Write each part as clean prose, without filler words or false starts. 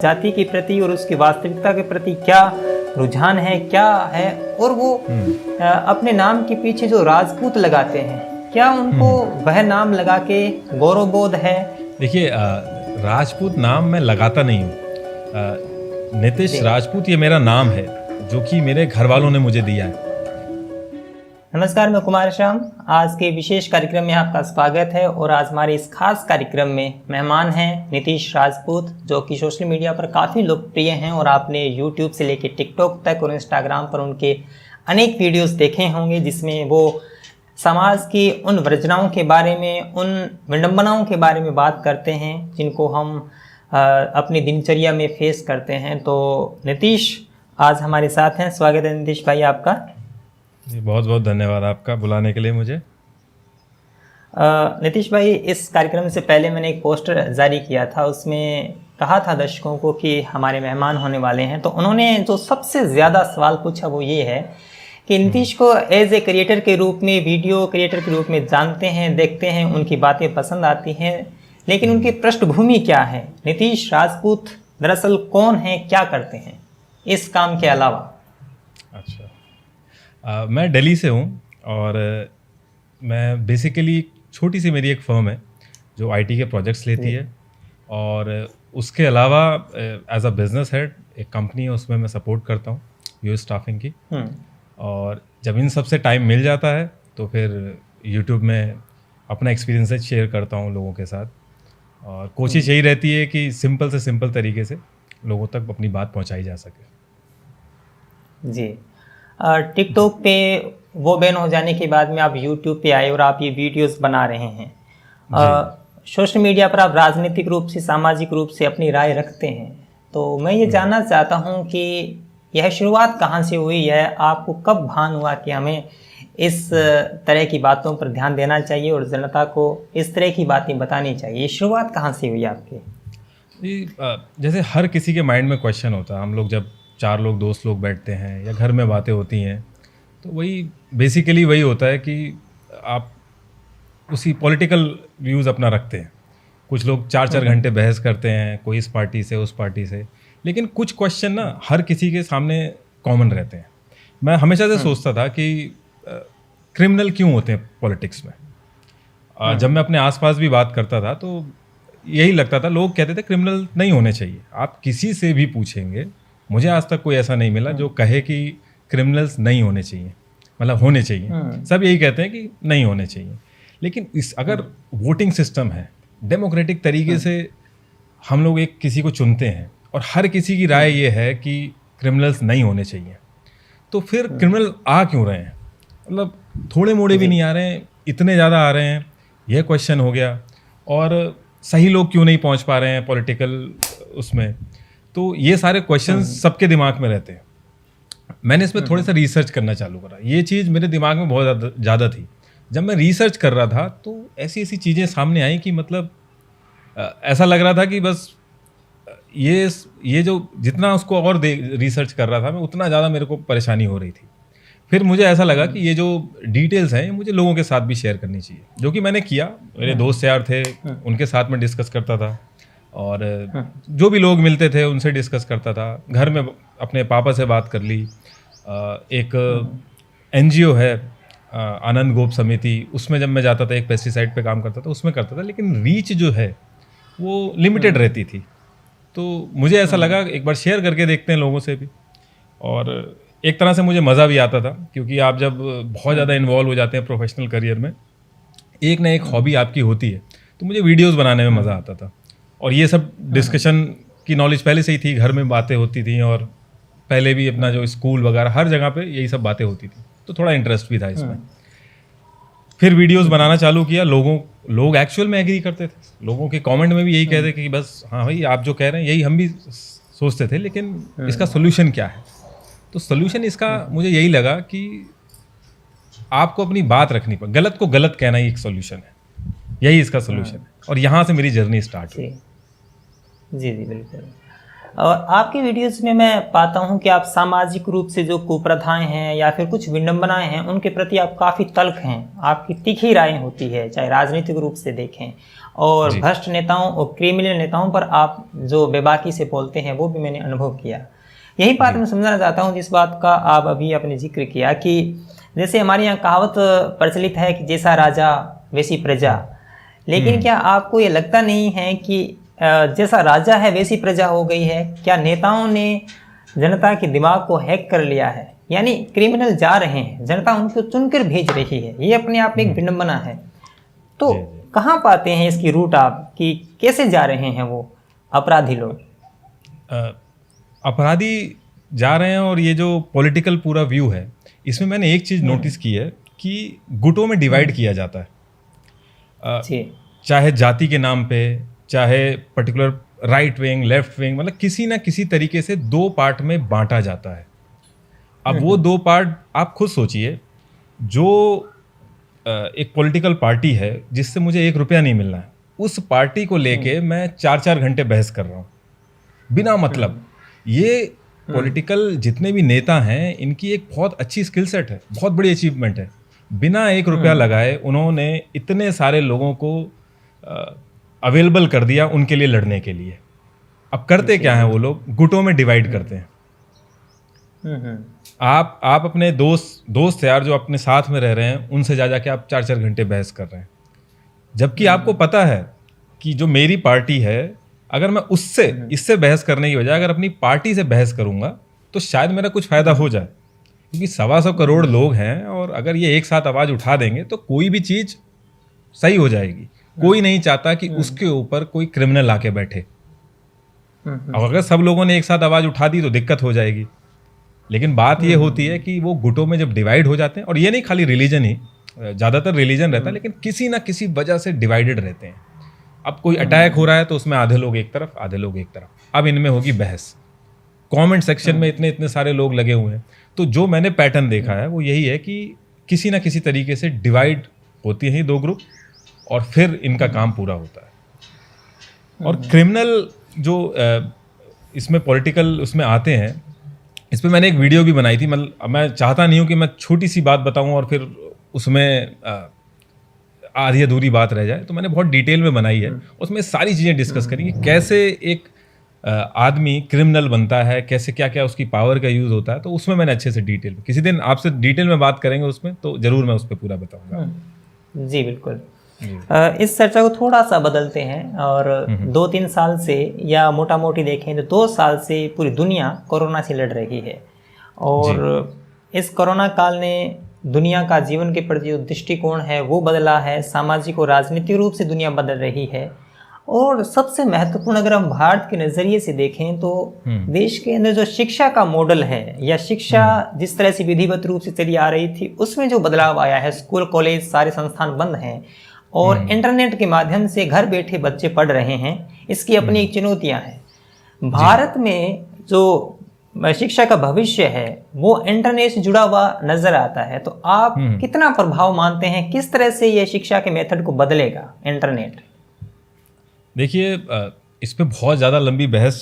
जाति के प्रति और उसकी वास्तविकता के प्रति क्या रुझान है, क्या है, और वो अपने नाम के पीछे जो राजपूत लगाते हैं, क्या उनको वह नाम लगा के गौरव बोध है? देखिए, राजपूत नाम मैं लगाता नहीं हूँ। नीतीश राजपूत ये मेरा नाम है, जो कि मेरे घर वालों ने मुझे दिया है। नमस्कार, मैं कुमार श्याम। आज के विशेष कार्यक्रम में आपका स्वागत है और आज हमारे इस खास कार्यक्रम में मेहमान हैं नीतीश राजपूत, जो कि सोशल मीडिया पर काफ़ी लोकप्रिय हैं और आपने यूट्यूब से लेकर टिकटॉक तक और इंस्टाग्राम पर उनके अनेक वीडियोस देखे होंगे, जिसमें वो समाज की उन वर्जनाओं के बारे में, उन विडंबनाओं के बारे में बात करते हैं जिनको हम अपनी दिनचर्या में फेस करते हैं। तो नीतीश आज हमारे साथ हैं। स्वागत है नीतीश भाई आपका। जी, बहुत बहुत धन्यवाद आपका बुलाने के लिए मुझे। नीतीश भाई, इस कार्यक्रम से पहले मैंने एक पोस्टर जारी किया था, उसमें कहा था दर्शकों को कि हमारे मेहमान होने वाले हैं। तो उन्होंने जो सबसे ज़्यादा सवाल पूछा वो ये है कि नीतीश को एज ए क्रिएटर के रूप में, वीडियो क्रिएटर के रूप में जानते हैं, देखते हैं, उनकी बातें पसंद आती हैं, लेकिन उनकी पृष्ठभूमि क्या है? नीतीश राजपूत दरअसल कौन है, क्या करते हैं इस काम के अलावा? अच्छा, मैं दिल्ली से हूँ और मैं बेसिकली छोटी सी मेरी एक फर्म है जो आईटी के प्रोजेक्ट्स लेती है, और उसके अलावा एज अ बिजनेस हेड एक कंपनी है, उसमें मैं सपोर्ट करता हूँ यूएस स्टाफिंग की। और जब इन सब से टाइम मिल जाता है तो फिर यूट्यूब में अपना एक्सपीरियंसेस शेयर करता हूँ लोगों के साथ, और कोशिश यही रहती है कि सिंपल से सिंपल तरीके से लोगों तक अपनी बात पहुँचाई जा सके। जी, टिकटॉक पे वो बैन हो जाने के बाद में आप यूट्यूब पे आए और आप ये वीडियोस बना रहे हैं। सोशल मीडिया पर आप राजनीतिक रूप से, सामाजिक रूप से अपनी राय रखते हैं। तो मैं ये जानना चाहता हूँ कि यह शुरुआत कहाँ से हुई है? आपको कब भान हुआ कि हमें इस तरह की बातों पर ध्यान देना चाहिए और जनता को इस तरह की बातें बतानी चाहिए? ये शुरुआत कहाँ से हुई आपकी? जैसे हर किसी के माइंड में क्वेश्चन होता है। हम लोग जब 4 लोग, दोस्त लोग बैठते हैं या घर में बातें होती हैं, तो वही बेसिकली वही होता है कि आप उसी पॉलिटिकल व्यूज़ अपना रखते हैं। कुछ लोग 4-4 घंटे बहस करते हैं, कोई इस पार्टी से, उस पार्टी से, लेकिन कुछ क्वेश्चन ना हर किसी के सामने कॉमन रहते हैं। मैं हमेशा से सोचता था कि क्रिमिनल क्यों होते हैं पॉलिटिक्स में। जब मैं अपने आसपास भी बात करता था तो यही लगता था, लोग कहते थे क्रिमिनल नहीं होने चाहिए। आप किसी से भी पूछेंगे, मुझे आज तक कोई ऐसा नहीं मिला जो कहे कि क्रिमिनल्स नहीं होने चाहिए, मतलब होने चाहिए। सब यही कहते हैं कि नहीं होने चाहिए। लेकिन अगर वोटिंग सिस्टम है, डेमोक्रेटिक तरीके से हम लोग एक किसी को चुनते हैं और हर किसी की राय ये है कि क्रिमिनल्स नहीं होने चाहिए, तो फिर क्रिमिनल आ क्यों रहे हैं? मतलब थोड़े मोड़े भी नहीं आ रहे हैं, इतने ज़्यादा आ रहे हैं, यह क्वेश्चन हो गया। और सही लोग क्यों नहीं पहुंच पा रहे हैं पॉलिटिकल उसमें? तो ये सारे क्वेश्चंस सबके दिमाग में रहते हैं। मैंने इसमें थोड़ा सा रिसर्च करना चालू करा। ये चीज़ मेरे दिमाग में बहुत ज़्यादा थी। जब मैं रिसर्च कर रहा था तो ऐसी ऐसी चीज़ें सामने आई कि मतलब ऐसा लग रहा था कि बस ये जो जितना उसको और रिसर्च कर रहा था मैं, उतना ज़्यादा मेरे को परेशानी हो रही थी। फिर मुझे ऐसा लगा कि ये जो डिटेल्स हैं, ये मुझे लोगों के साथ भी शेयर करनी चाहिए, जो कि मैंने किया। मेरे दोस्त यार थे, उनके साथ में डिस्कस करता था, और जो भी लोग मिलते थे उनसे डिस्कस करता था। घर में अपने पापा से बात कर ली। एक एनजीओ है आनंद गोप समिति, उसमें जब मैं जाता था, एक पेस्टिसाइड पे काम करता था, उसमें करता था, लेकिन रीच जो है वो लिमिटेड रहती थी। तो मुझे ऐसा लगा एक बार शेयर करके देखते हैं लोगों से भी। और एक तरह से मुझे मज़ा भी आता था, क्योंकि आप जब बहुत ज़्यादा इन्वॉल्व हो जाते हैं प्रोफेशनल करियर में, एक ना एक हॉबी आपकी होती है, तो मुझे वीडियोज़ बनाने में मज़ा आता था। और ये सब डिस्कशन की नॉलेज पहले से ही थी, घर में बातें होती थी, और पहले भी अपना जो स्कूल वगैरह हर जगह पे यही सब बातें होती थी, तो थोड़ा इंटरेस्ट भी था इसमें। फिर वीडियोस बनाना चालू किया। लोग एक्चुअल में एग्री करते थे। लोगों के कमेंट में भी यही कहते कि बस हाँ भाई, आप जो कह रहे हैं यही हम भी सोचते थे, लेकिन इसका सोल्यूशन क्या है? तो सोल्यूशन इसका मुझे यही लगा कि आपको अपनी बात रखनी पड़े, गलत को गलत कहना ही एक सोल्यूशन है, यही इसका सोल्यूशन है। और यहाँ से मेरी जर्नी स्टार्ट हुई। जी जी, बिल्कुल। और आपकी वीडियोस में मैं पाता हूं कि आप सामाजिक रूप से जो कुप्रथाएं हैं या फिर कुछ विडंबनाएं हैं उनके प्रति आप काफ़ी तल्ख हैं, आपकी तीखी राय होती है, चाहे राजनीतिक रूप से देखें, और जी। भ्रष्ट नेताओं और क्रिमिनल नेताओं पर आप जो बेबाकी से बोलते हैं वो भी मैंने अनुभव किया। यही बात मैं समझना चाहता हूँ जिस बात का आप अभी आपने जिक्र किया कि जैसे हमारे यहाँ कहावत प्रचलित है कि जैसा राजा वैसी प्रजा, लेकिन क्या आपको ये लगता नहीं है कि जैसा राजा है वैसी प्रजा हो गई है? क्या नेताओं ने जनता के दिमाग को हैक कर लिया है? यानी क्रिमिनल जा रहे हैं, जनता उनको चुनकर भेज रही है, ये अपने आप में एक विडंबना है। तो कहाँ पाते हैं इसकी रूट आप कि कैसे जा रहे हैं वो अपराधी लोग? अपराधी जा रहे हैं, और ये जो पॉलिटिकल पूरा व्यू है इसमें मैंने एक चीज़ नोटिस की है कि गुटों में डिवाइड किया जाता है, चाहे जाति के नाम पे, चाहे particular right wing left wing, मतलब किसी ना किसी तरीके से दो पार्ट में बांटा जाता है। अब वो दो पार्ट आप खुद सोचिए, जो एक पॉलिटिकल पार्टी है जिससे मुझे 1 रुपया नहीं मिलना है, उस पार्टी को लेके मैं 4-4 घंटे बहस कर रहा हूँ बिना मतलब। ये पॉलिटिकल जितने भी नेता हैं इनकी एक बहुत अच्छी स्किल सेट है, बहुत बड़ी अचीवमेंट है। बिना 1 रुपया लगाए उन्होंने इतने सारे लोगों को अवेलेबल कर दिया उनके लिए लड़ने के लिए। अब करते क्या है वो लोग? गुटों में डिवाइड करते हैं। आप अपने दोस्त यार जो अपने साथ में रह रहे हैं उनसे जा जाके आप 4-4 घंटे बहस कर रहे हैं, जबकि आपको पता है कि जो मेरी पार्टी है, अगर मैं इससे बहस करने की बजाय अगर अपनी पार्टी से बहस करूंगा तो शायद मेरा कुछ फायदा हो जाए, क्योंकि 125 करोड़ लोग हैं और अगर ये एक साथ आवाज उठा देंगे तो कोई भी चीज सही हो जाएगी। कोई नहीं चाहता कि उसके ऊपर कोई क्रिमिनल आके बैठे। अब अगर सब लोगों ने एक साथ आवाज उठा दी तो दिक्कत हो जाएगी। लेकिन बात ये होती है कि वो गुटों में जब डिवाइड हो जाते हैं, और ये नहीं खाली रिलीजन ही, ज़्यादातर रिलीजन रहता है, लेकिन किसी ना किसी वजह से डिवाइडेड रहते हैं। अब कोई अटैक हो रहा है तो उसमें आधे लोग एक तरफ, आधे लोग एक तरफ। अब इनमें होगी बहस, कमेंट सेक्शन में इतने सारे लोग लगे हुए हैं। तो जो मैंने पैटर्न देखा है वो यही है कि किसी ना किसी तरीके से डिवाइड होती है 2 ग्रुप, और फिर इनका काम पूरा होता है। और क्रिमिनल जो इसमें पॉलिटिकल उसमें आते हैं, इस पर मैंने एक वीडियो भी बनाई थी। मतलब मैं चाहता नहीं हूँ कि मैं छोटी सी बात बताऊँ और फिर उसमें आधी अधूरी बात रह जाए, तो मैंने बहुत डिटेल में बनाई है। उसमें सारी चीज़ें डिस्कस करेंगे, कैसे एक आदमी क्रिमिनल बनता है, कैसे क्या क्या उसकी पावर का यूज़ होता है। तो उसमें मैंने अच्छे से डिटेल, किसी दिन आपसे डिटेल में बात करेंगे उसमें, तो ज़रूर मैं उस पर पूरा बताऊँगा। जी बिल्कुल। इस चर्चा को थोड़ा सा बदलते हैं, और 2-3 साल से, या मोटा मोटी देखें तो 2 साल से पूरी दुनिया कोरोना से लड़ रही है, और इस कोरोना काल ने दुनिया का जीवन के प्रति जो दृष्टिकोण है वो बदला है। सामाजिक और राजनीतिक रूप से दुनिया बदल रही है। और सबसे महत्वपूर्ण अगर हम भारत के नज़रिए से देखें तो देश के अंदर जो शिक्षा का मॉडल है, या शिक्षा जिस तरह से विधिवत रूप से चली आ रही थी, उसमें जो बदलाव आया है, स्कूल कॉलेज सारे संस्थान बंद हैं और इंटरनेट के माध्यम से घर बैठे बच्चे पढ़ रहे हैं। इसकी अपनी एक चुनौतियां हैं। भारत में जो शिक्षा का भविष्य है वो इंटरनेट से जुड़ा हुआ नजर आता है। तो आप कितना प्रभाव मानते हैं, किस तरह से ये शिक्षा के मेथड को बदलेगा इंटरनेट? देखिए, इस पे बहुत ज़्यादा लंबी बहस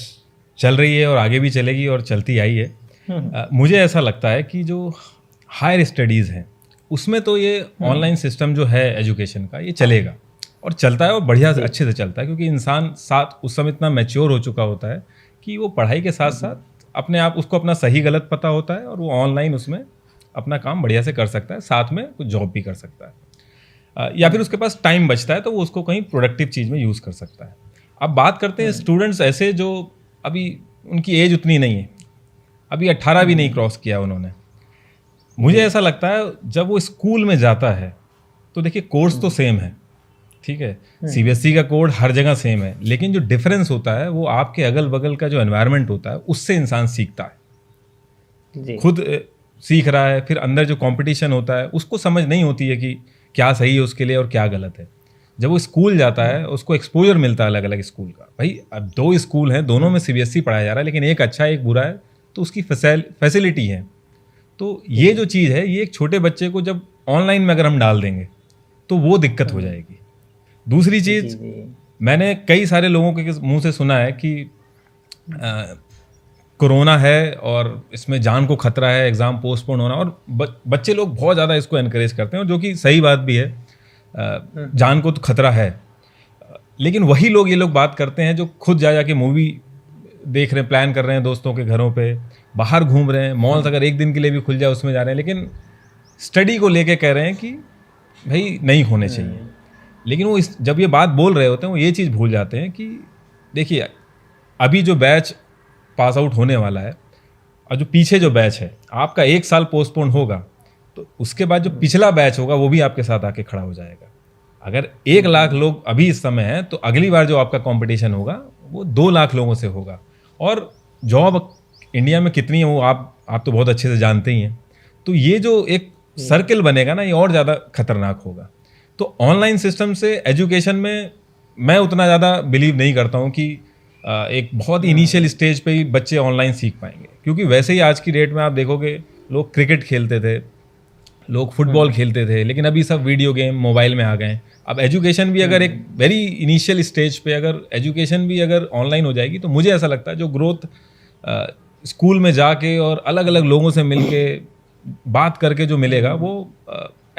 चल रही है और आगे भी चलेगी और चलती आई है। मुझे ऐसा लगता है कि जो हायर स्टडीज़ हैं उसमें तो ये ऑनलाइन सिस्टम जो है एजुकेशन का, ये चलेगा और चलता है, और बढ़िया से अच्छे से चलता है, क्योंकि इंसान साथ उस समय इतना मैच्योर हो चुका होता है कि वो पढ़ाई के साथ साथ अपने आप उसको अपना सही गलत पता होता है, और वो ऑनलाइन उसमें अपना काम बढ़िया से कर सकता है, साथ में कुछ जॉब भी कर सकता है, या फिर उसके पास टाइम बचता है तो वो उसको कहीं प्रोडक्टिव चीज़ में यूज़ कर सकता है। अब बात करते हैं स्टूडेंट्स ऐसे जो अभी उनकी एज उतनी नहीं है, अभी 18 भी नहीं क्रॉस किया उन्होंने। मुझे ऐसा लगता है जब वो स्कूल में जाता है तो देखिए कोर्स तो सेम है, ठीक है, सीबीएसई का कोड हर जगह सेम है, लेकिन जो डिफरेंस होता है वो आपके अगल बगल का जो एनवायरनमेंट होता है उससे इंसान सीखता है, खुद सीख रहा है। फिर अंदर जो कंपटीशन होता है उसको समझ नहीं होती है कि क्या सही है उसके लिए और क्या गलत है। जब वो स्कूल जाता है उसको एक्सपोजर मिलता है अलग अलग स्कूल का। भाई अब 2 स्कूल हैं, दोनों में सीबीएसई पढ़ाया जा रहा है, लेकिन एक अच्छा है एक बुरा है, तो उसकी फैसिलिटी है। तो ये जो चीज़ है, ये एक छोटे बच्चे को जब ऑनलाइन में अगर हम डाल देंगे तो वो दिक्कत हो जाएगी। दूसरी चीज़, मैंने कई सारे लोगों के मुंह से सुना है कि कोरोना है और इसमें जान को खतरा है, एग्ज़ाम पोस्टपोन होना, और बच्चे लोग बहुत ज़्यादा इसको एनकरेज करते हैं, और जो कि सही बात भी है, जान को तो खतरा है। लेकिन वही लोग ये लोग बात करते हैं जो खुद जाके मूवी देख रहे हैं, प्लान कर रहे हैं दोस्तों के घरों पे, बाहर घूम रहे हैं, मॉल्स अगर एक दिन के लिए भी खुल जाए उसमें जा रहे हैं, लेकिन स्टडी को लेके कह रहे हैं कि भाई नहीं होने चाहिए। लेकिन वो जब ये बात बोल रहे होते हैं वो ये चीज़ भूल जाते हैं कि देखिए अभी जो बैच पास आउट होने वाला है और जो पीछे जो बैच है, आपका 1 साल पोस्टपोन होगा तो उसके बाद जो पिछला बैच होगा वो भी आपके साथ आके खड़ा हो जाएगा। अगर 1 लाख लोग अभी इस समय हैं तो अगली बार जो आपका कंपटीशन होगा वो 2 लाख लोगों से होगा। और जॉब इंडिया में कितनी है वो आप तो बहुत अच्छे से जानते ही हैं। तो ये जो एक सर्किल बनेगा ना, ये और ज़्यादा खतरनाक होगा। तो ऑनलाइन सिस्टम से एजुकेशन में मैं उतना ज़्यादा बिलीव नहीं करता हूँ कि एक बहुत इनिशियल स्टेज पे ही बच्चे ऑनलाइन सीख पाएंगे, क्योंकि वैसे ही आज की डेट में आप देखोगे लोग क्रिकेट खेलते थे, लोग फुटबॉल खेलते थे, लेकिन अभी सब वीडियो गेम मोबाइल में आ गए। अब एजुकेशन भी अगर एक वेरी इनिशियल स्टेज पे अगर एजुकेशन भी अगर ऑनलाइन हो जाएगी तो मुझे ऐसा लगता है जो ग्रोथ स्कूल में जाके और अलग अलग लोगों से मिल के बात करके जो मिलेगा वो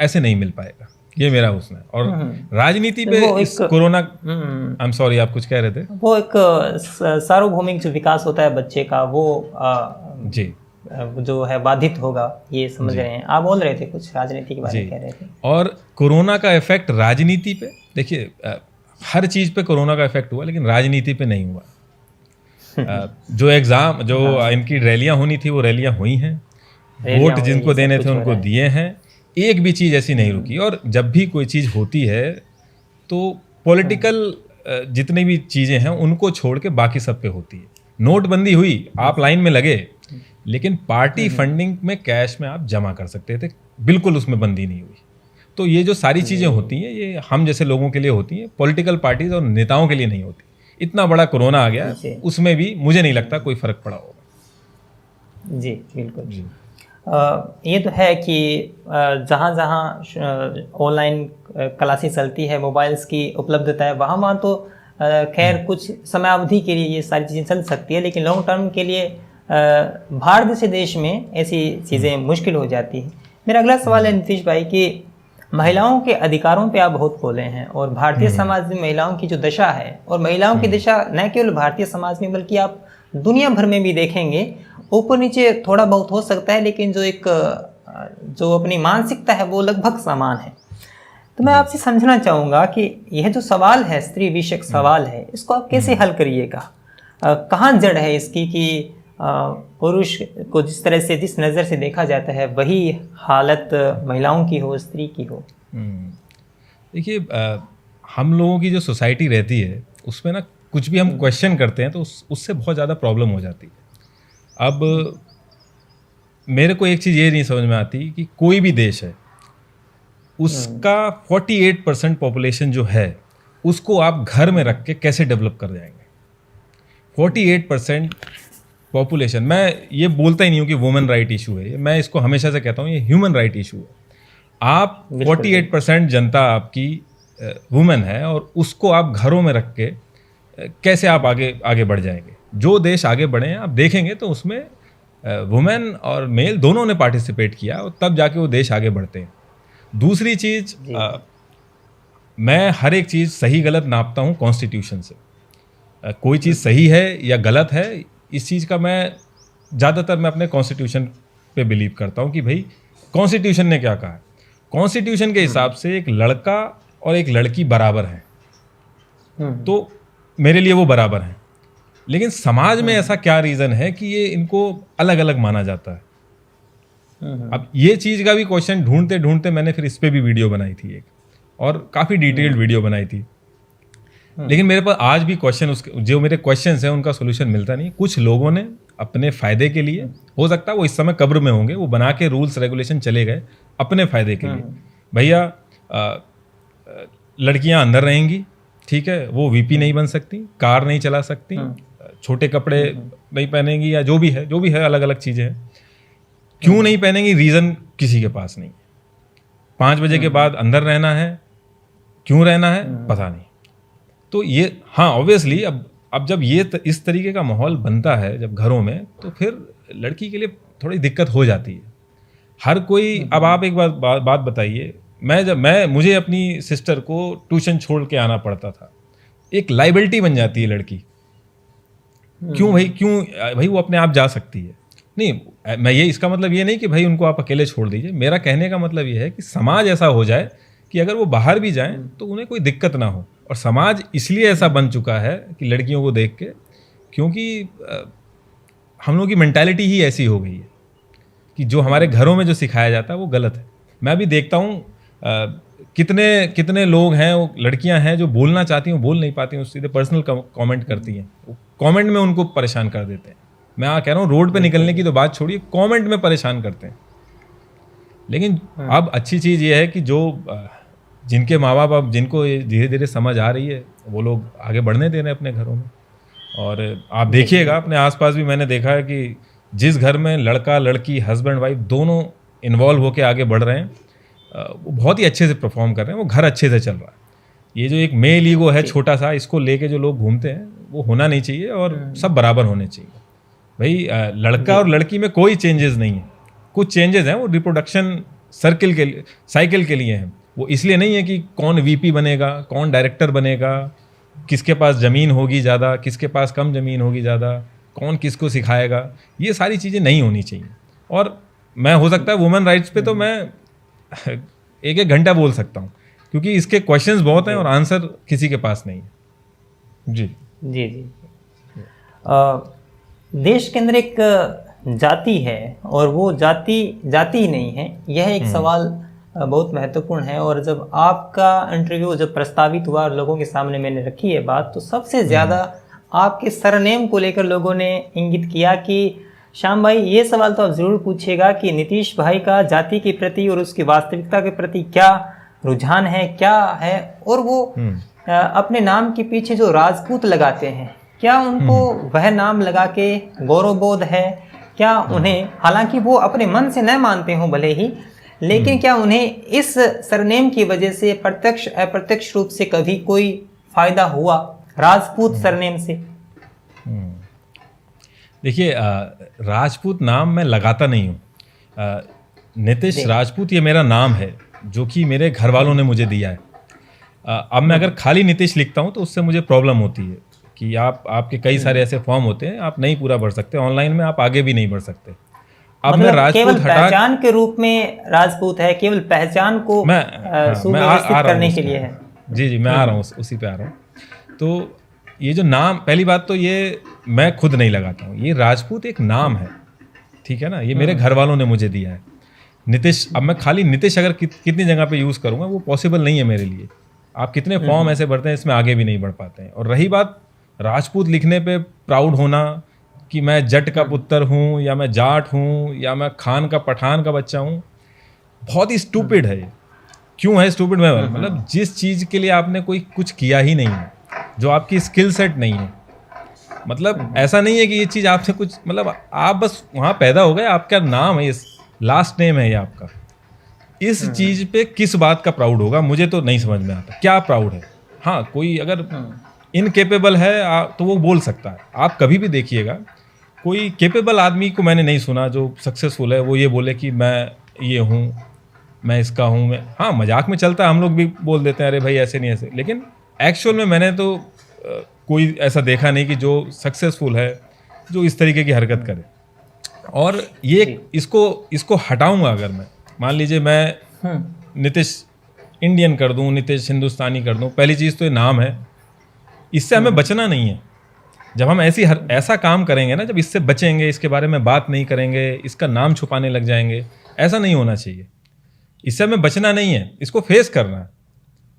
ऐसे नहीं मिल पाएगा। ये मेरा उसमें। और राजनीति पे इस कोरोना, आई एम सॉरी आप कुछ कह रहे थे। वो एक सार्वभौमिक जो विकास होता है बच्चे का वो जी जो है बाधित होगा, ये समझ रहे हैं। आप बोल रहे थे कुछ राजनीति के बारे में कह रहे थे। और कोरोना का इफेक्ट राजनीति पे, देखिए हर चीज़ पे कोरोना का इफेक्ट हुआ लेकिन राजनीति पे नहीं हुआ। जो एग्ज़ाम जो इनकी रैलियां होनी थी वो रैलियां हुई हैं, वोट जिनको देने थे उनको दिए हैं, एक भी चीज़ ऐसी नहीं रुकी। और जब भी कोई चीज़ होती है तो पॉलिटिकल जितनी भी चीज़ें हैं उनको छोड़ के बाकी सब पे होती है। नोटबंदी हुई, आप लाइन में लगे, लेकिन पार्टी फंडिंग में कैश में आप जमा कर सकते थे, बिल्कुल उसमें बंदी नहीं हुई। तो ये जो सारी चीज़ें होती हैं ये हम जैसे लोगों के लिए होती हैं, पॉलिटिकल पार्टीज और नेताओं के लिए नहीं होती। इतना बड़ा कोरोना आ गया, उसमें भी मुझे नहीं लगता कोई फ़र्क पड़ा होगा। जी बिल्कुल जी। ये तो है कि जहाँ जहाँ ऑनलाइन क्लासेस चलती है, मोबाइल्स की उपलब्धता है, वहाँ तो खैर कुछ समयावधि के लिए ये सारी चीज़ें चल सकती है, लेकिन लॉन्ग टर्म के लिए भारत जैसे देश में ऐसी चीज़ें मुश्किल हो जाती है। मेरा अगला सवाल है नीतीश भाई कि महिलाओं के अधिकारों पे आप बहुत बोले हैं, और भारतीय समाज में महिलाओं की जो दशा है, और महिलाओं की दशा न केवल भारतीय समाज में बल्कि आप दुनिया भर में भी देखेंगे, ऊपर नीचे थोड़ा बहुत हो सकता है, लेकिन जो अपनी मानसिकता है वो लगभग समान है। तो मैं आपसे समझना चाहूँगा कि यह जो सवाल है, स्त्री विषयक सवाल है, इसको आप कैसे हल करिएगा? कहाँ जड़ है इसकी कि पुरुष को जिस तरह से, जिस नज़र से देखा जाता है वही हालत महिलाओं की हो, स्त्री की हो? देखिए हम लोगों की जो सोसाइटी रहती है उसमें ना कुछ भी हम क्वेश्चन करते हैं तो उससे बहुत ज़्यादा प्रॉब्लम हो जाती है। अब मेरे को एक चीज़ ये नहीं समझ में आती कि कोई भी देश है उसका 48% पॉपुलेशन जो है उसको आप घर में रख के कैसे डेवलप कर जाएंगे? 48% पॉपुलेशन, मैं ये बोलता ही नहीं हूँ कि वुमेन राइट इशू है, मैं इसको हमेशा से कहता हूँ ये ह्यूमन राइट इशू है। आप 48% जनता आपकी वुमेन है और उसको आप घरों में रख के कैसे आप आगे बढ़ जाएंगे? जो देश आगे बढ़े हैं आप देखेंगे तो उसमें वुमेन और मेल दोनों ने पार्टिसिपेट किया और तब जाके वो देश आगे बढ़ते हैं। दूसरी चीज़, मैं हर एक चीज़ सही गलत नापता हूँ कॉन्स्टिट्यूशन से। कोई चीज़ सही है या गलत है, इस चीज़ का मैं अपने कॉन्स्टिट्यूशन पे बिलीव करता हूँ कि भाई कॉन्स्टिट्यूशन ने क्या कहा है। कॉन्स्टिट्यूशन के हिसाब से एक लड़का और एक लड़की बराबर हैं, तो मेरे लिए वो बराबर हैं। लेकिन समाज में ऐसा क्या रीज़न है कि ये इनको अलग अलग माना जाता है? अब ये चीज़ का भी क्वेश्चन ढूंढते ढूंढते मैंने फिर इस पे भी वीडियो बनाई थी एक, और काफ़ी डिटेल्ड वीडियो बनाई थी। लेकिन मेरे पास आज भी क्वेश्चन, उसके जो मेरे क्वेश्चंस हैं उनका सोल्यूशन मिलता नहीं। कुछ लोगों ने अपने फ़ायदे के लिए, हो सकता है वो इस समय कब्र में होंगे, वो बना के रूल्स रेगुलेशन चले गए अपने फ़ायदे के लिए। भैया लड़कियां अंदर रहेंगी, ठीक है, वो वीपी नहीं बन सकती, कार नहीं चला सकती, छोटे कपड़े नहीं पहनेंगी, या जो भी है अलग अलग चीज़ें हैं। क्यों नहीं पहनेंगी, रीज़न किसी के पास नहीं। 5 बजे के बाद अंदर रहना है, क्यों रहना है पता नहीं। तो ये, हाँ ऑब्वियसली अब अब जब इस तरीके का माहौल बनता है जब घरों में, तो फिर लड़की के लिए थोड़ी दिक्कत हो जाती है। हर कोई, अब आप एक बात बताइए, मुझे अपनी सिस्टर को ट्यूशन छोड़ के आना पड़ता था, एक लाइबिलिटी बन जाती है लड़की। क्यों भाई वो अपने आप जा सकती है। नहीं, मैं ये, इसका मतलब ये नहीं कि भाई उनको आप अकेले छोड़ दीजिए। मेरा कहने का मतलब ये है कि समाज ऐसा हो जाए कि अगर वो बाहर भी जाएं तो उन्हें कोई दिक्कत ना हो। और समाज इसलिए ऐसा बन चुका है कि लड़कियों को देख के, क्योंकि हम लोगों की मेंटालिटी ही ऐसी हो गई है कि जो हमारे घरों में जो सिखाया जाता है वो गलत है। मैं भी देखता हूँ कितने लोग हैं, वो लड़कियां हैं जो बोलना चाहती हैं, बोल नहीं पाती हैं, सीधे पर्सनल कमेंट करती हैं, कमेंट में उनको परेशान कर देते हैं। मैं कह रहा हूँ रोड पे निकलने की तो बात छोड़िए, कमेंट में परेशान करते हैं। लेकिन अब अच्छी चीज़ ये है कि जो जिनके माँ बाप, अब जिनको धीरे धीरे समझ आ रही है, वो लोग आगे बढ़ने दे रहे हैं अपने घरों में। और आप देखिएगा अपने आसपास भी मैंने देखा है कि जिस घर में लड़का लड़की, हस्बैंड वाइफ दोनों इन्वॉल्व होकर आगे बढ़ रहे हैं, वो बहुत ही अच्छे से परफॉर्म कर रहे हैं, वो घर अच्छे से चल रहा है। ये जो एक मेल ईगो है छोटा सा, इसको लेके जो लोग घूमते हैं, वो होना नहीं चाहिए और सब बराबर होने चाहिए। भाई लड़का और लड़की में कोई चेंजेस नहीं है। कुछ चेंजेस हैं, वो रिप्रोडक्शन साइकिल के लिए हैं। वो इसलिए नहीं है कि कौन वीपी बनेगा, कौन डायरेक्टर बनेगा, किसके पास ज़मीन होगी ज़्यादा, किसके पास कम ज़मीन होगी ज़्यादा, कौन किसको सिखाएगा, ये सारी चीज़ें नहीं होनी चाहिए। और मैं, हो सकता है वुमेन राइट्स पे तो मैं एक घंटा बोल सकता हूँ, क्योंकि इसके क्वेश्चंस बहुत हैं और आंसर किसी के पास नहीं है। जी जी जी। देश के अंदर एक जाति है और वो जाति ही नहीं है, यह एक सवाल बहुत महत्वपूर्ण है। और जब आपका इंटरव्यू जब प्रस्तावित हुआ और लोगों के सामने मैंने रखी है बात, तो सबसे ज़्यादा आपके सरनेम को लेकर लोगों ने इंगित किया कि श्याम भाई, ये सवाल तो आप ज़रूर पूछिएगा कि नीतीश भाई का जाति के प्रति और उसकी वास्तविकता के प्रति क्या रुझान है, क्या है, और वो अपने नाम के पीछे जो राजपूत लगाते हैं, क्या उनको वह नाम लगा के गौरवबोध है? क्या उन्हें, हालांकि वो अपने मन से न मानते हों भले ही, लेकिन क्या उन्हें इस सरनेम की वजह से प्रत्यक्ष अप्रत्यक्ष रूप से कभी कोई फायदा हुआ राजपूत सरनेम से? देखिए, राजपूत नाम मैं लगाता नहीं हूँ। नीतीश राजपूत ये मेरा नाम है, जो कि मेरे घर वालों ने मुझे दिया है। अब मैं अगर खाली नीतीश लिखता हूँ तो उससे मुझे प्रॉब्लम होती है कि आपके कई सारे ऐसे फॉर्म होते हैं, आप नहीं पूरा भर सकते, ऑनलाइन में आप आगे भी नहीं बढ़ सकते। अब मतलब मैं राजपूत केवल पहचान के रूप में राजपूत है, केवल पहचान को सुव्यवस्थित करने के लिए है। जी, मैं आ रहा हूँ, उसी पे आ रहा हूँ। तो ये जो नाम, पहली बात तो ये मैं खुद नहीं लगाता हूँ, ये राजपूत एक नाम है, ठीक है ना, ये मेरे घर वालों ने मुझे दिया है। नीतीश, अब मैं खाली नीतीश अगर कितनी जगह पे यूज़ करूँगा, वो पॉसिबल नहीं है मेरे लिए। आप कितने फॉर्म ऐसे भरते हैं, इसमें आगे भी नहीं बढ़ पाते हैं। और रही बात राजपूत लिखने पे प्राउड होना कि मैं जट का पुत्र हूँ, या मैं जाट हूँ, या मैं खान का पठान का बच्चा हूँ, बहुत ही स्टूपिड है ये। क्यों है स्टूपिड? मैं मतलब जिस चीज़ के लिए आपने कोई कुछ किया ही नहीं है, जो आपकी स्किल सेट नहीं है, मतलब ऐसा नहीं है कि ये चीज़ आपसे कुछ, मतलब आप बस वहाँ पैदा हो गए, आपका नाम है, लास्ट नेम है ये आपका, इस चीज़ पे किस बात का प्राउड होगा, मुझे तो नहीं समझ में आता क्या प्राउड है। हाँ, कोई अगर इनकेपेबल है तो वो बोल सकता है। आप कभी भी देखिएगा, कोई केपेबल आदमी को मैंने नहीं सुना जो सक्सेसफुल है वो ये बोले कि मैं ये हूँ, मैं इसका हूँ, मैं, हाँ मजाक में चलता है, हम लोग भी बोल देते हैं अरे भाई ऐसे नहीं ऐसे, लेकिन एक्चुअल में मैंने तो कोई ऐसा देखा नहीं कि जो सक्सेसफुल है जो इस तरीके की हरकत करे। और ये इसको हटाऊंगा अगर मैं, मान लीजिए मैं नीतीश इंडियन कर दूं, नीतीश हिंदुस्तानी कर दूं, पहली चीज़ तो ये नाम है, इससे हमें बचना नहीं है। जब हम ऐसा काम करेंगे ना, जब इससे बचेंगे, इसके बारे में बात नहीं करेंगे, इसका नाम छुपाने लग जाएंगे, ऐसा नहीं होना चाहिए। इससे हमें बचना नहीं है, इसको फेस करना है।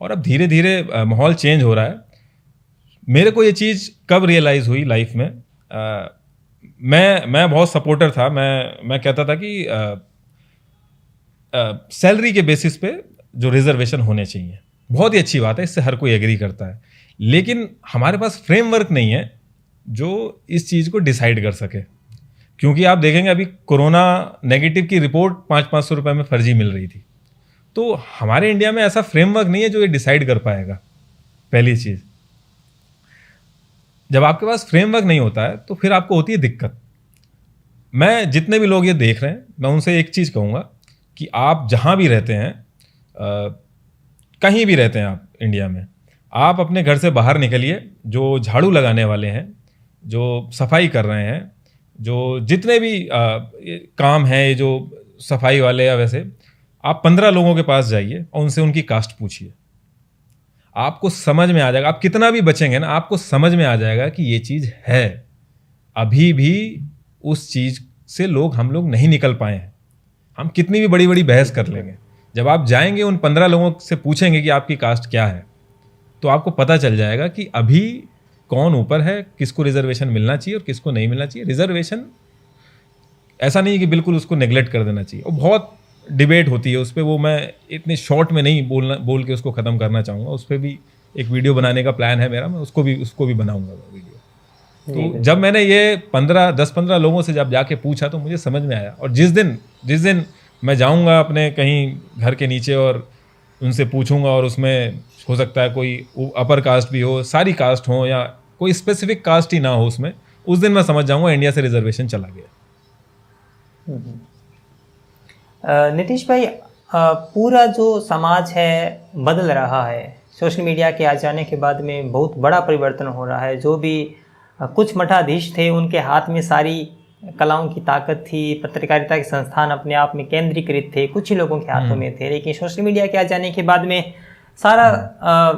और अब धीरे धीरे माहौल चेंज हो रहा है। मेरे को ये चीज़ कब रियलाइज़ हुई लाइफ में, मैं बहुत सपोर्टर था, मैं कहता था कि सैलरी के बेसिस पे जो रिजर्वेशन होने चाहिए, बहुत ही अच्छी बात है, इससे हर कोई एग्री करता है, लेकिन हमारे पास फ्रेमवर्क नहीं है जो इस चीज़ को डिसाइड कर सके। क्योंकि आप देखेंगे अभी कोरोना नेगेटिव की रिपोर्ट 500-500 रुपये में फर्जी मिल रही थी, तो हमारे इंडिया में ऐसा फ्रेमवर्क नहीं है जो ये डिसाइड कर पाएगा। पहली चीज़, जब आपके पास फ्रेमवर्क नहीं होता है तो फिर आपको होती है दिक्कत। मैं जितने भी लोग ये देख रहे हैं, मैं उनसे एक चीज़ कहूँगा कि आप जहाँ भी रहते हैं, कहीं भी रहते हैं आप इंडिया में, आप अपने घर से बाहर निकलिए। जो झाड़ू लगाने वाले हैं, जो सफाई कर रहे हैं, जो जितने भी काम हैं, जो सफाई वाले या वैसे, आप 15 लोगों के पास जाइए और उनसे उनकी कास्ट पूछिए। आपको समझ में आ जाएगा, आप कितना भी बचेंगे ना, आपको समझ में आ जाएगा कि ये चीज़ है। अभी भी उस चीज़ से हम लोग नहीं निकल पाए हैं। हम कितनी भी बड़ी बड़ी बहस कर लेंगे, जब आप जाएंगे उन 15 लोगों से पूछेंगे कि आपकी कास्ट क्या है, तो आपको पता चल जाएगा कि अभी कौन ऊपर है, किसको रिजर्वेशन मिलना चाहिए और किसको नहीं मिलना चाहिए। रिजर्वेशन ऐसा नहीं है कि बिल्कुल उसको नेग्लेक्ट कर देना चाहिए, और बहुत डिबेट होती है उस पर। वो मैं इतने शॉर्ट में नहीं बोल के उसको ख़त्म करना चाहूँगा। उस पर भी एक वीडियो बनाने का प्लान है मेरा, मैं उसको भी बनाऊँगा वीडियो। तो जब मैंने ये 10-15 लोगों से जब जाके पूछा तो मुझे समझ में आया। और जिस दिन मैं जाऊँगा अपने कहीं घर के नीचे और उनसे पूछूंगा, और उसमें हो सकता है कोई अपर कास्ट भी हो, सारी कास्ट हो, या कोई स्पेसिफिक कास्ट ही ना हो उसमें, उस दिन मैं समझ जाऊंगा इंडिया से रिजर्वेशन चला गया। नीतीश भाई, पूरा जो समाज है बदल रहा है। सोशल मीडिया के आ जाने के बाद में बहुत बड़ा परिवर्तन हो रहा है। जो भी कुछ मठाधीश थे, उनके हाथ में सारी कलाओं की ताकत थी, पत्रकारिता के संस्थान अपने आप में केंद्रीकृत थे, कुछ ही लोगों के हाथों में थे। लेकिन सोशल मीडिया के आ जाने के बाद में सारा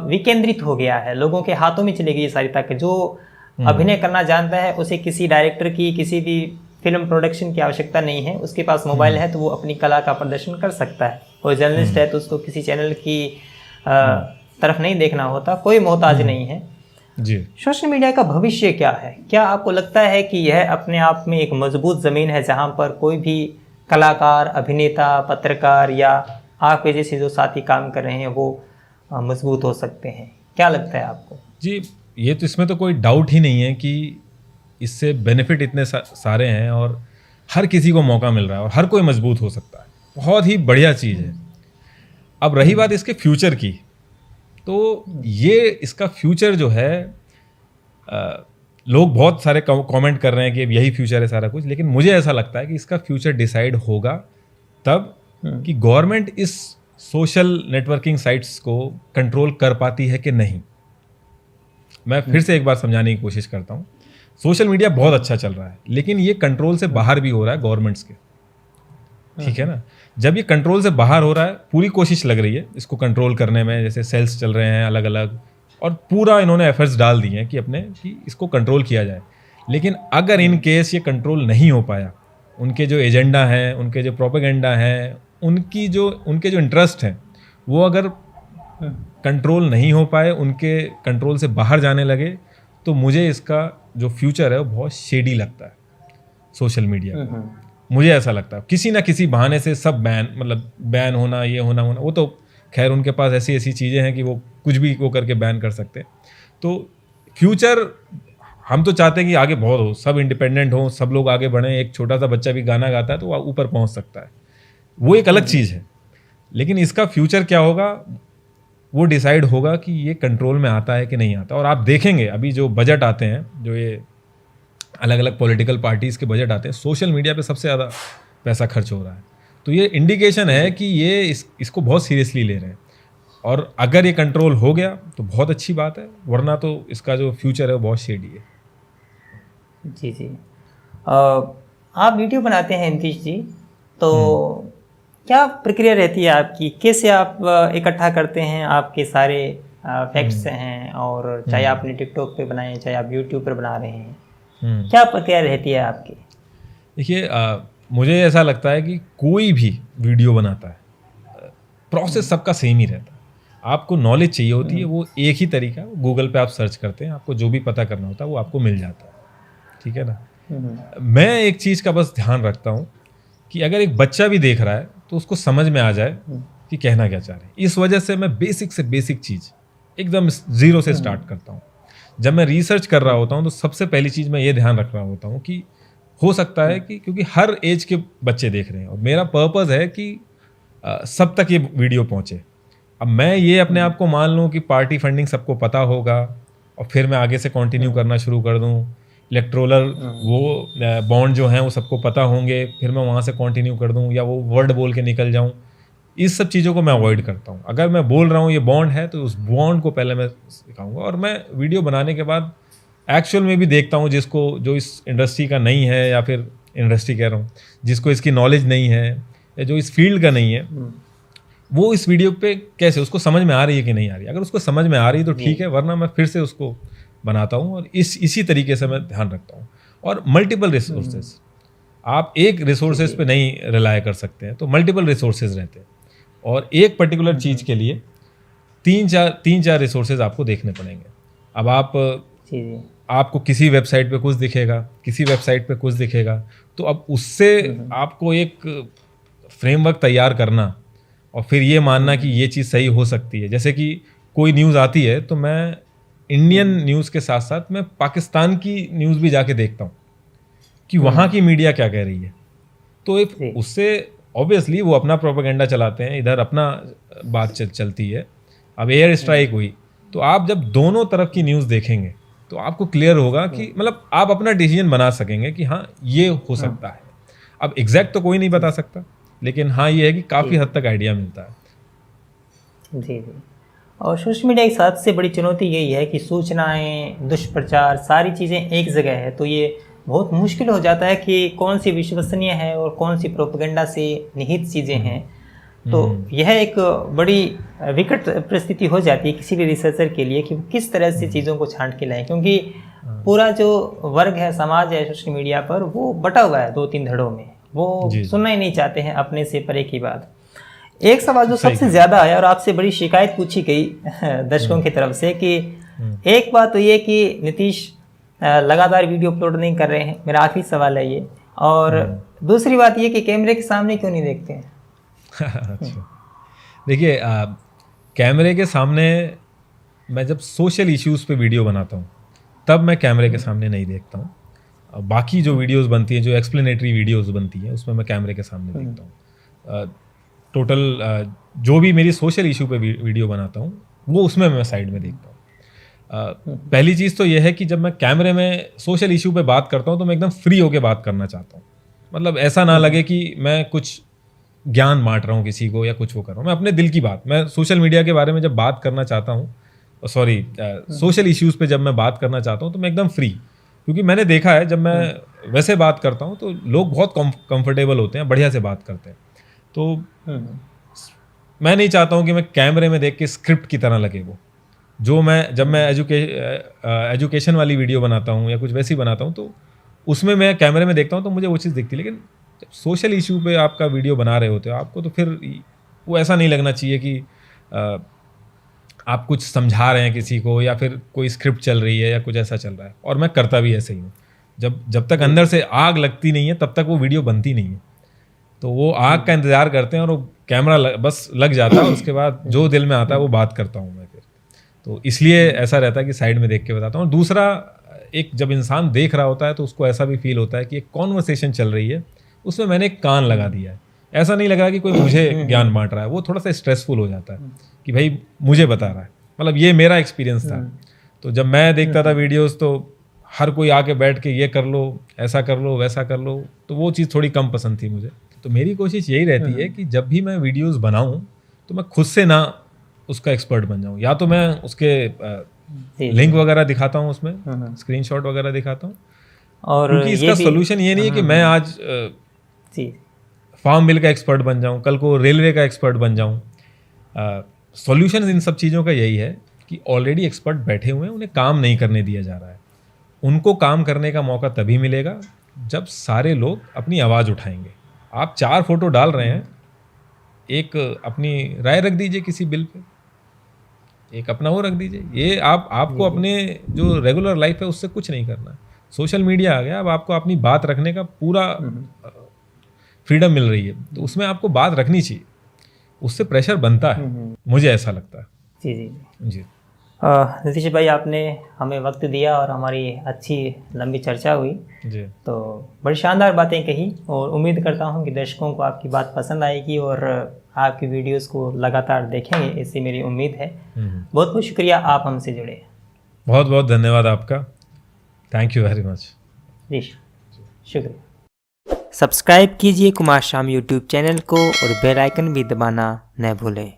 विकेंद्रित हो गया है, लोगों के हाथों में चली गई ये सारी ताकत। जो अभिनय करना जानता है, उसे किसी डायरेक्टर की, किसी भी फिल्म प्रोडक्शन की आवश्यकता नहीं है। उसके पास मोबाइल है तो वो अपनी कला का प्रदर्शन कर सकता है। कोई जर्नलिस्ट है तो उसको किसी चैनल की तरफ नहीं देखना होता, कोई मोहताज नहीं है जी। सोशल मीडिया का भविष्य क्या है? क्या आपको लगता है कि यह अपने आप में एक मजबूत ज़मीन है जहां पर कोई भी कलाकार, अभिनेता, पत्रकार या आपके जैसे जो साथी काम कर रहे हैं वो मजबूत हो सकते हैं? क्या लगता है आपको? जी, ये तो इसमें तो कोई डाउट ही नहीं है कि इससे बेनिफिट इतने सारे हैं और हर किसी को मौका मिल रहा है और हर कोई मजबूत हो सकता है। बहुत ही बढ़िया चीज़ है। अब रही बात इसके फ्यूचर की, तो ये इसका फ्यूचर जो है, लोग बहुत सारे कमेंट कर रहे हैं कि अब यही फ्यूचर है सारा कुछ, लेकिन मुझे ऐसा लगता है कि इसका फ्यूचर डिसाइड होगा तब कि गवर्नमेंट इस सोशल नेटवर्किंग साइट्स को कंट्रोल कर पाती है कि नहीं। मैं फिर से एक बार समझाने की कोशिश करता हूँ। सोशल मीडिया बहुत अच्छा चल रहा है, लेकिन ये कंट्रोल से बाहर भी हो रहा है गवर्नमेंट्स के, ठीक है ना। जब ये कंट्रोल से बाहर हो रहा है, पूरी कोशिश लग रही है इसको कंट्रोल करने में, जैसे सेल्स चल रहे हैं अलग अलग, और पूरा इन्होंने एफर्ट्स डाल दिए हैं कि इसको कंट्रोल किया जाए। लेकिन अगर इन केस ये कंट्रोल नहीं हो पाया, उनके जो एजेंडा हैं, उनके जो प्रोपेगेंडा हैं, उनके जो इंटरेस्ट हैं, वो अगर कंट्रोल नहीं हो पाए, उनके कंट्रोल से बाहर जाने लगे, तो मुझे इसका जो फ्यूचर है वो बहुत शेडी लगता है सोशल मीडिया का। मुझे ऐसा लगता है किसी ना किसी बहाने से सब बैन होना, ये होना, वो तो खैर उनके पास ऐसी चीज़ें हैं कि वो कुछ भी वो करके बैन कर सकते हैं। तो फ्यूचर हम तो चाहते हैं कि आगे बहुत हो, सब इंडिपेंडेंट हो, सब लोग आगे बढ़ें। एक छोटा सा बच्चा भी गाना गाता है तो वो ऊपर पहुंच सकता है, वो एक अलग चीज़ है। लेकिन इसका फ्यूचर क्या होगा वो डिसाइड होगा कि ये कंट्रोल में आता है कि नहीं आता। और आप देखेंगे अभी जो बजट आते हैं, जो ये अलग अलग पॉलिटिकल पार्टीज़ के बजट आते हैं, सोशल मीडिया पे सबसे ज़्यादा पैसा खर्च हो रहा है। तो ये इंडिकेशन है कि ये इसको बहुत सीरियसली ले रहे हैं, और अगर ये कंट्रोल हो गया तो बहुत अच्छी बात है, वरना तो इसका जो फ्यूचर है वो बहुत शेडी है। जी जी। आप वीडियो बनाते हैं नीतीश जी, तो क्या प्रक्रिया रहती है आपकी? कैसे आप इकट्ठा करते हैं आपके सारे फैक्ट्स हैं, और चाहे आपने टिकटॉक पे बनाए, चाहे आप यूट्यूब पर बना रहे हैं, क्या प्रक्रिया रहती है आपकी? देखिए, मुझे ऐसा लगता है कि कोई भी वीडियो बनाता है, प्रोसेस सबका सेम ही रहता है। आपको नॉलेज चाहिए होती है, वो एक ही तरीका है। गूगल पे आप सर्च करते हैं, आपको जो भी पता करना होता है वो आपको मिल जाता है, ठीक है ना। मैं एक चीज़ का बस ध्यान रखता हूँ कि अगर एक बच्चा भी देख रहा है तो उसको समझ में आ जाए कि कहना क्या चाह रहे हैं। इस वजह से मैं बेसिक से बेसिक चीज़ एकदम ज़ीरो से स्टार्ट करता हूँ। जब मैं रिसर्च कर रहा होता हूँ तो सबसे पहली चीज़ मैं ये ध्यान रख रहा होता हूँ कि हो सकता है कि क्योंकि हर एज के बच्चे देख रहे हैं, और मेरा पर्पज़ है कि सब तक ये वीडियो पहुँचे। अब मैं ये अपने आप को मान लूँ कि पार्टी फंडिंग सबको पता होगा, और फिर मैं आगे से कंटिन्यू करना शुरू कर दूं, इलेक्ट्रोलर वो बॉन्ड जो हैं वो सबको पता होंगे, फिर मैं वहाँ से कंटिन्यू कर दूं, या वो वर्ड बोल के निकल जाऊं, इस सब चीज़ों को मैं अवॉइड करता हूं। अगर मैं बोल रहा हूं ये बॉन्ड है तो उस बॉन्ड को पहले मैं सिखाऊंगा, और मैं वीडियो बनाने के बाद एक्चुअल में भी देखता हूं जिसको, जो इस इंडस्ट्री का नहीं है, या फिर इंडस्ट्री कह रहा हूँ, जिसको इसकी नॉलेज नहीं है या जो इस फील्ड का नहीं है, वो इस वीडियो पे कैसे, उसको समझ में आ रही है कि नहीं आ रही है। अगर उसको समझ में आ रही है तो ठीक है, वरना मैं फिर से उसको बनाता हूँ, और इसी तरीके से मैं ध्यान रखता हूँ। और मल्टीपल रिसोर्सेज, आप एक रिसोर्सेज पे नहीं रिलाय कर सकते हैं, तो मल्टीपल रिसोर्सेज रहते हैं, और एक पर्टिकुलर चीज़ के लिए तीन चार रिसोर्सेज आपको देखने पड़ेंगे। अब आपको किसी वेबसाइट पे कुछ दिखेगा, किसी वेबसाइट पे कुछ दिखेगा, तो अब उससे आपको एक फ्रेमवर्क तैयार करना, और फिर ये मानना कि ये चीज़ सही हो सकती है। जैसे कि कोई न्यूज़ आती है तो मैं इंडियन न्यूज़ के साथ साथ मैं पाकिस्तान की न्यूज़ भी जाके देखता हूँ कि वहाँ की मीडिया क्या कह रही है। तो एक उससे ऑब्वियसली वो अपना प्रोपेगेंडा चलाते हैं, इधर अपना बात चलती है। अब एयर स्ट्राइक हुई, तो आप जब दोनों तरफ की न्यूज़ देखेंगे तो आपको क्लियर होगा कि मतलब आप अपना डिसीजन बना सकेंगे कि हाँ ये हो सकता है। अब एग्जैक्ट तो कोई नहीं बता सकता, लेकिन हाँ ये है कि काफ़ी हद तक आइडिया मिलता है। जी। और सोशल मीडिया की सबसे बड़ी चुनौती यही है कि सूचनाएं, दुष्प्रचार, सारी चीज़ें एक जगह है, तो ये बहुत मुश्किल हो जाता है कि कौन सी विश्वसनीय है और कौन सी प्रोपेगेंडा से निहित चीज़ें हैं। तो यह एक बड़ी विकट परिस्थिति हो जाती है किसी भी रिसर्चर के लिए कि वो किस तरह से चीज़ों को छांट के लाएं, क्योंकि पूरा जो वर्ग है, समाज है सोशल मीडिया पर, वो बटा हुआ है 2-3 धड़ों में, वो सुनना ही नहीं चाहते हैं अपने से परे की बात। एक सवाल जो सबसे ज़्यादा आया और आपसे बड़ी शिकायत पूछी गई दर्शकों की तरफ से कि एक बात तो ये कि नीतीश लगातार वीडियो अपलोड नहीं कर रहे हैं, मेरा आखिरी सवाल है ये, और दूसरी बात ये कि कैमरे के सामने क्यों नहीं देखते हैं? अच्छा, देखिए कैमरे के सामने मैं जब सोशल इश्यूज़ पे वीडियो बनाता हूँ तब मैं कैमरे के सामने नहीं देखता हूँ। बाकी जो वीडियोस बनती हैं, जो एक्सप्लेनेटरी वीडियोस बनती हैं, उसमें मैं कैमरे के सामने देखता हूँ। टोटल जो भी मेरी सोशल इशू पे वीडियो बनाता हूँ वो उसमें मैं साइड में देखता हूँ। पहली चीज़ तो यह है कि जब मैं कैमरे में सोशल इशू पे बात करता हूँ तो मैं एकदम फ्री होके बात करना चाहता हूँ। मतलब ऐसा ना लगे कि मैं कुछ ज्ञान बांट रहा हूँ किसी को या कुछ वो कर रहा हूँ। मैं अपने दिल की बात, मैं सोशल मीडिया के बारे में जब बात करना चाहता हूँ, सोशल इश्यूज़ पे जब मैं बात करना चाहता हूँ तो मैं एकदम फ्री, क्योंकि मैंने देखा है जब मैं वैसे बात करता हूँ तो लोग बहुत कंफर्टेबल होते हैं, बढ़िया से बात करते हैं। तो मैं नहीं चाहता हूँ कि मैं कैमरे में देख के स्क्रिप्ट की तरह लगे वो। जो मैं जब मैं एजुकेशन वाली वीडियो बनाता हूँ या कुछ वैसी बनाता हूँ तो उसमें मैं कैमरे में देखता हूँ तो मुझे वो चीज़ दिखती है। लेकिन जब सोशल इशू पे आपका वीडियो बना रहे होते हो आपको, तो फिर वो ऐसा नहीं लगना चाहिए कि आप कुछ समझा रहे हैं किसी को या फिर कोई स्क्रिप्ट चल रही है या कुछ ऐसा चल रहा है। और मैं करता भी ऐसे ही हूँ। जब तक अंदर से आग लगती नहीं है तब तक वो वीडियो बनती नहीं है। तो वो आग का इंतज़ार करते हैं और वो कैमरा बस लग जाता है और उसके बाद जो दिल में आता है वो बात करता हूँ मैं फिर। तो इसलिए ऐसा रहता है कि साइड में देख के बताता हूँ। और दूसरा, एक जब इंसान देख रहा होता है तो उसको ऐसा भी फील होता है कि एक कॉन्वर्सेशन चल रही है, उसमें मैंने एक कान लगा दिया है। ऐसा नहीं लग रहा कि कोई मुझे ज्ञान बांट रहा है। वो थोड़ा सा स्ट्रेसफुल हो जाता है कि भाई मुझे बता रहा है। मतलब ये मेरा एक्सपीरियंस था। तो जब मैं देखता था वीडियोस तो हर कोई आके बैठ के ये कर लो, ऐसा कर लो, वैसा कर लो, तो वो चीज़ थोड़ी कम पसंद थी मुझे। तो मेरी कोशिश यही रहती है कि जब भी मैं वीडियोस बनाऊं तो मैं खुद से ना उसका एक्सपर्ट बन जाऊं। या तो मैं उसके लिंक वगैरह दिखाता हूं, उसमें स्क्रीनशॉट वगैरह दिखाता हूं, और क्योंकि इसका सोल्यूशन ये नहीं है कि मैं आज फार्म बिल का एक्सपर्ट बन जाऊं, कल को रेलवे का एक्सपर्ट बन जाऊं। सॉल्यूशन इन सब चीज़ों का यही है कि ऑलरेडी एक्सपर्ट बैठे हुए हैं, उन्हें काम नहीं करने दिया जा रहा है। उनको काम करने का मौका तभी मिलेगा जब सारे लोग अपनी आवाज़ उठाएंगे। आप 4 फोटो डाल रहे हैं, एक अपनी राय रख दीजिए किसी बिल पे, एक अपना वो रख दीजिए। ये आपको अपने जो रेगुलर लाइफ है उससे कुछ नहीं करना है। सोशल मीडिया आ गया, अब आपको अपनी बात रखने का पूरा फ्रीडम मिल रही है, तो उसमें आपको बात रखनी चाहिए। उससे प्रेशर बनता है, मुझे ऐसा लगता है। जी जी जी। नीतीश भाई, आपने हमें वक्त दिया और हमारी अच्छी लंबी चर्चा हुई जी। तो बड़ी शानदार बातें कही, और उम्मीद करता हूँ कि दर्शकों को आपकी बात पसंद आएगी और आपकी वीडियोस को लगातार देखेंगे, ऐसी मेरी उम्मीद है। बहुत बहुत शुक्रिया, आप हमसे जुड़े। बहुत बहुत धन्यवाद आपका, थैंक यू वेरी मच। जी शुक्रिया। सब्सक्राइब कीजिए कुमार शाम यूट्यूब चैनल को और बेल आइकन भी दबाना न भूलें।